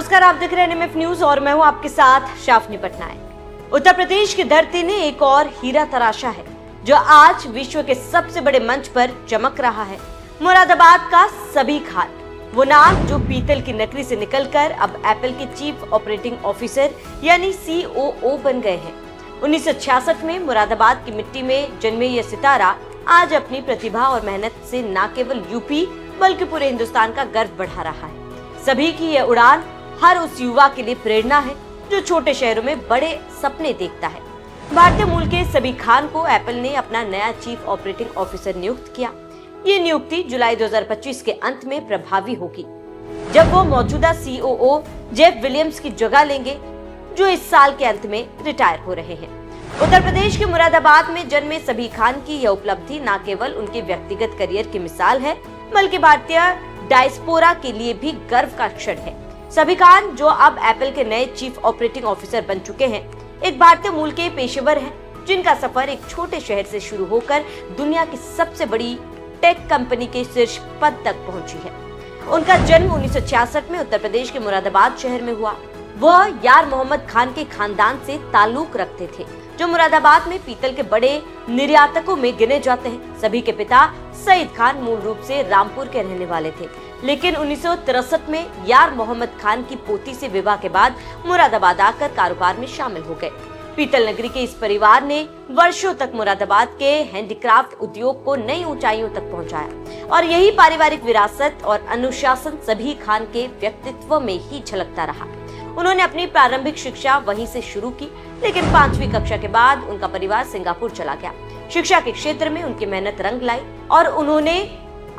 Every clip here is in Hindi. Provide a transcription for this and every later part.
नमस्कार, आप देख रहे हैं NMF न्यूज और मैं हूं आपके साथ शाफनी पटनायक। उत्तर प्रदेश की धरती ने एक और हीरा तराशा है जो आज विश्व के सबसे बड़े मंच पर चमक रहा है। मुरादाबाद का सबी खान, वो नाम जो पीतल की नकली से निकलकर अब एप्पल के चीफ ऑपरेटिंग ऑफिसर यानी COO बन गए हैं। 1966 में मुरादाबाद की मिट्टी में जन्मे ये सितारा आज अपनी प्रतिभा और मेहनत से न केवल यूपी बल्कि पूरे हिंदुस्तान का गर्व बढ़ा रहा है। सभी की यह उड़ान हर उस युवा के लिए प्रेरणा है जो छोटे शहरों में बड़े सपने देखता है। भारतीय मूल के सबी खान को एप्पल ने अपना नया चीफ ऑपरेटिंग ऑफिसर नियुक्त किया। ये नियुक्ति जुलाई 2025 के अंत में प्रभावी होगी, जब वो मौजूदा COO जेफ विलियम्स की जगह लेंगे, जो इस साल के अंत में रिटायर हो रहे हैं। उत्तर प्रदेश के मुरादाबाद में जन्मे सबी खान की यह उपलब्धि न केवल उनके व्यक्तिगत करियर की मिसाल है, बल्कि भारतीय डायस्पोरा के लिए भी गर्व का क्षण है। सबी खान, जो अब एप्पल के नए चीफ ऑपरेटिंग ऑफिसर बन चुके हैं, एक भारतीय मूल के पेशेवर हैं जिनका सफर एक छोटे शहर से शुरू होकर दुनिया की सबसे बड़ी टेक कंपनी के शीर्ष पद तक पहुंची है। उनका जन्म 1966 में उत्तर प्रदेश के मुरादाबाद शहर में हुआ। वह यार मोहम्मद खान के खानदान से ताल्लुक रखते थे, जो मुरादाबाद में पीतल के बड़े निर्यातकों में गिने जाते हैं। सभी के पिता सईद खान मूल रूप से रामपुर के रहने वाले थे, लेकिन 1963 में यार मोहम्मद खान की पोती से विवाह के बाद मुरादाबाद आकर कारोबार में शामिल हो गए। पीतल नगरी के इस परिवार ने वर्षों तक मुरादाबाद के हैंडीक्राफ्ट उद्योग को नई ऊंचाइयों तक पहुंचाया और यही पारिवारिक विरासत और अनुशासन सबी खान के व्यक्तित्व में ही झलकता रहा। उन्होंने अपनी प्रारंभिक शिक्षा वहीं से शुरू की, लेकिन 5वीं कक्षा के बाद उनका परिवार सिंगापुर चला गया। शिक्षा के क्षेत्र में उनकी मेहनत रंग लाई और उन्होंने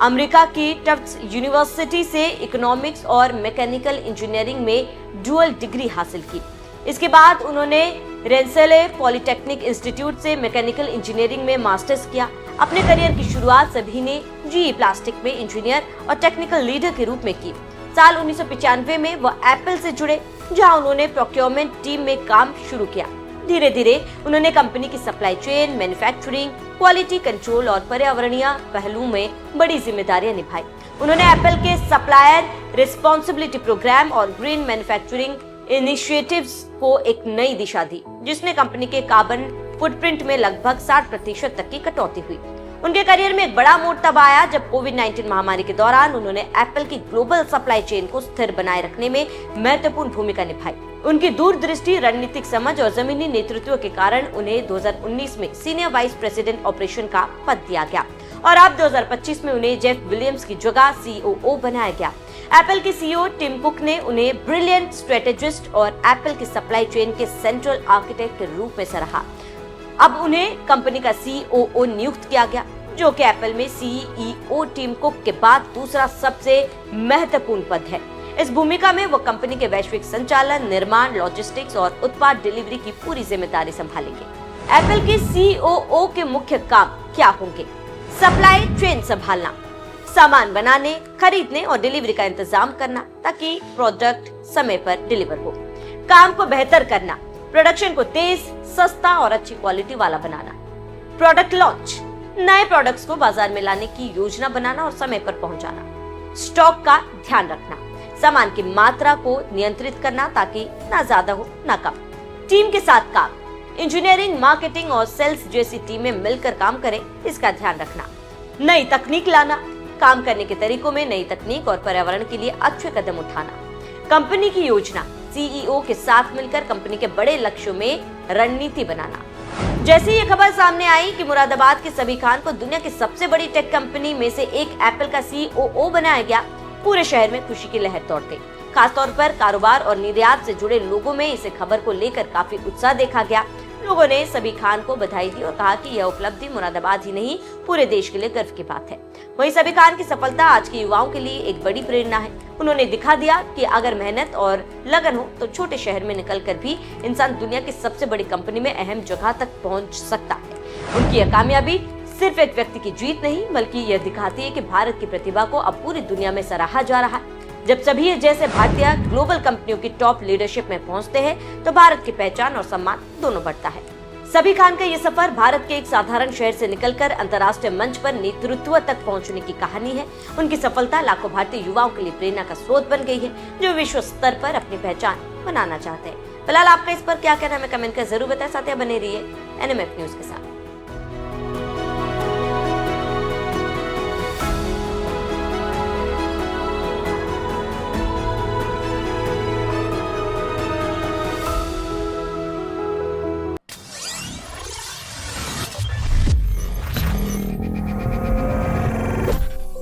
अमेरिका की टफ्ट्स यूनिवर्सिटी से इकोनॉमिक्स और मैकेनिकल इंजीनियरिंग में डुअल डिग्री हासिल की। इसके बाद उन्होंने रेंसेले पॉलिटेक्निक इंस्टीट्यूट से मैकेनिकल इंजीनियरिंग में मास्टर्स किया। अपने करियर की शुरुआत सभी ने GE प्लास्टिक में इंजीनियर और टेक्निकल लीडर के रूप में की। साल 1995 में वह एप्पल से जुड़े, जहां उन्होंने प्रोक्योरमेंट टीम में काम शुरू किया। धीरे धीरे उन्होंने कंपनी की supply chain, manufacturing, quality control और पर्यावरणीय पहलुओं में बड़ी जिम्मेदारियां निभाई। उन्होंने एप्पल के सप्लायर रिस्पॉन्सिबिलिटी प्रोग्राम और ग्रीन मैन्युफैक्चरिंग इनिशिएटिव्स को एक नई दिशा दी, जिसने कंपनी के कार्बन फुटप्रिंट में लगभग 60% तक की कटौती हुई। उनके करियर में एक बड़ा मोड़ तब आया जब कोविड-19 महामारी के दौरान उन्होंने एप्पल की ग्लोबल सप्लाई चेन को स्थिर बनाए रखने में महत्वपूर्ण भूमिका निभाई। उनकी दूरदृष्टि, रणनीतिक समझ और जमीनी नेतृत्व के कारण उन्हें 2019 में सीनियर वाइस प्रेसिडेंट ऑपरेशन का पद दिया गया और अब 2025 में उन्हें जेफ विलियम्स की जगह COO बनाया गया। एप्पल के CEO टिम कुक ने उन्हें ब्रिलियंट स्ट्रेटेजिस्ट और एप्पल की सप्लाई चेन के सेंट्रल आर्किटेक्ट के रूप में सराहा। अब उन्हें कंपनी का COO नियुक्त किया गया, जो कि एप्पल में CEO टिम कुक के बाद दूसरा सबसे महत्वपूर्ण पद है। इस भूमिका में वो कंपनी के वैश्विक संचालन, निर्माण, लॉजिस्टिक्स और उत्पाद डिलीवरी की पूरी जिम्मेदारी संभालेंगे। एप्पल के COO के मुख्य काम क्या होंगे? सप्लाई चेन संभालना, सामान बनाने, खरीदने और डिलीवरी का इंतजाम करना ताकि प्रोडक्ट समय पर डिलीवर हो। काम को बेहतर करना, प्रोडक्शन को तेज, सस्ता और अच्छी क्वालिटी वाला बनाना। प्रोडक्ट लॉन्च, नए प्रोडक्ट्स को बाजार में लाने की योजना बनाना और समय पर पहुंचाना। स्टॉक का ध्यान रखना, सामान की मात्रा को नियंत्रित करना ताकि ना ज्यादा हो ना कम। टीम के साथ काम, इंजीनियरिंग, मार्केटिंग और सेल्स जैसी टीमें मिलकर काम करें, इसका ध्यान रखना। नई तकनीक लाना, काम करने के तरीकों में नई तकनीक और पर्यावरण के लिए अच्छे कदम उठाना। कंपनी की योजना, CEO के साथ मिलकर कंपनी के बड़े लक्ष्यों में रणनीति बनाना। जैसे ये खबर सामने आई कि मुरादाबाद के सबी खान को दुनिया की सबसे बड़ी टेक कंपनी में से एक एप्पल का COO बनाया गया, पूरे शहर में खुशी की लहर दौड़ गई। खासतौर पर कारोबार और निर्यात से जुड़े लोगों में इस खबर को लेकर काफी उत्साह देखा गया। लोगों ने सबी खान को बधाई दी और कहा कि यह उपलब्धि मुरादाबाद ही नहीं, पूरे देश के लिए गर्व की बात है। वहीं सबी खान की सफलता आज के युवाओं के लिए एक बड़ी प्रेरणा है। उन्होंने दिखा दिया कि अगर मेहनत और लगन हो तो छोटे शहर में निकलकर भी इंसान दुनिया की सबसे बड़ी कंपनी में अहम जगह तक पहुंच सकता है। उनकी यह कामयाबी सिर्फ एक व्यक्ति की जीत नहीं, बल्कि यह दिखाती है कि भारत की प्रतिभा को अब पूरी दुनिया में सराहा जा रहा है। जब सभी जैसे भारतीय ग्लोबल कंपनियों की टॉप लीडरशिप में पहुंचते हैं, तो भारत की पहचान और सम्मान दोनों बढ़ता है। सबी खान का ये सफर भारत के एक साधारण शहर से निकलकर अंतर्राष्ट्रीय मंच पर नेतृत्व तक पहुंचने की कहानी है। उनकी सफलता लाखों भारतीय युवाओं के लिए प्रेरणा का स्रोत बन गई है, जो विश्व स्तर पर अपनी पहचान बनाना चाहते हैं। फिलहाल आपका इस पर क्या कहना है, हमें कमेंट कर जरूर बताएं। साथ ही बने रहिए एनएमएफ न्यूज के साथ।